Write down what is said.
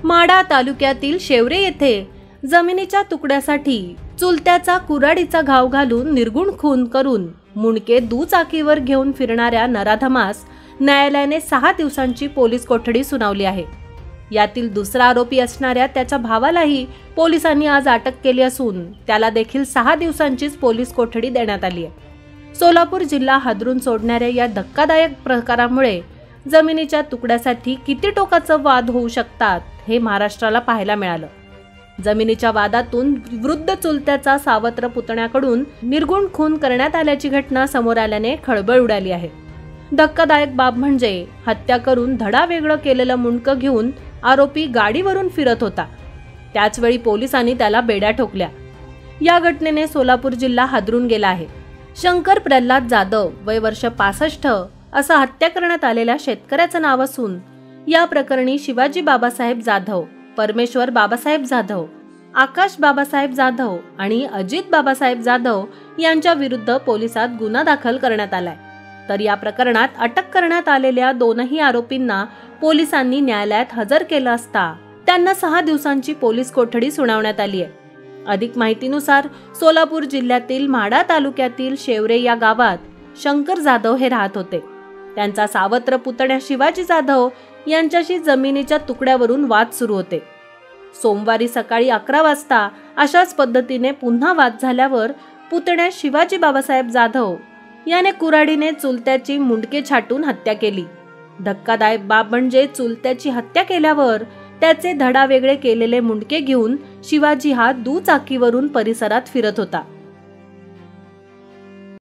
माढा तालुक्यातील शेवरे येथे जमिनीच्या तुकड्यासाठी चुलत्याचा कुऱ्हाडीचा घाव घालून निर्गुण खून करून मुंडके दुचाकीवर घेऊन फिरणाऱ्या नराधमास न्यायालयाने 6 दिवसांची पोलीस कोठडी सुनावली आहे। यातील दुसरा आरोपी असणाऱ्या त्याच्या भावालाही पोलिसांनी आज अटक केली असून त्याला देखील 6 दिवसांचीच पोलीस कोठडी देण्यात आली आहे। सोलापूर जिल्हा हादरून सोडणाऱ्या या धक्कादायक प्रकारामुळे जमिनीच्या तुकड्यासाठी किती टोकाचं वाद होऊ शकतात हे महाराष्ट्राला पाहायला मिळालं। जमिनीच्या वादातून वृद्ध चुलत्याचा सावत्र पुतण्याकडून निर्गुण खून करण्यात आल्याची घटना समोर आल्याने खळबळ उडाली आहे। धक्कादायक बाब म्हणजे हत्या करून धडा वेगळं केलेलं मुंडकं घेऊन आरोपी गाडीवरून फिरत होता। त्याचवेळी पोलिसांनी त्याला बेड्या ठोकल्या। या घटनेने सोलापूर जिल्हा हादरून गेला आहे। शंकर प्रल्हाद जाधव वय वर्ष 65 असं हत्या करण्यात आलेल्या शेतकऱ्याचं नाव असून या प्रकरणी शिवाजी बाबासाहेब जाधव, परमेश्वर बाबासाहेब जाधव, आकाश बाबासाहेब जाधव आणि अजित बाबासाहेब जाधव यांच्या विरुद्ध पोलिसात गुन्हा दाखल करण्यात आलाय। तर या प्रकरणात अटक करण्यात आलेल्या दोनही आरोपींना पोलिसांनी न्यायालयात हजर केलं असता त्यांना 6 दिवसांची पोलीस कोठडी सुनावण्यात आली आहे। अधिक माहितीनुसार सोलापूर जिल्ह्यातील माढा तालुक्यातील शेवरे या गावात शंकर जाधव हे राहत होते। त्यांचा सावत्र पुतण्या शिवाजी जाधव यांच्याशी जमिनीच्या तुकड्यावरून वाद सुरू होते। सोमवारी सकाळी 11 वाजता अशाच पद्धतीने पुन्हा वाद झाल्यावर पुतण्या शिवाजी बाबासाहेब जाधव याने कुऱ्हाडीने चुलत्याची मुंडके छाटून हत्या केली। धक्कादायक बाब म्हणजे चुलत्याची हत्या केल्यावर त्याचे धडा वेगळे केलेले मुंडके घेऊन शिवाजी हा दुचाकीवरून परिसरात फिरत होता।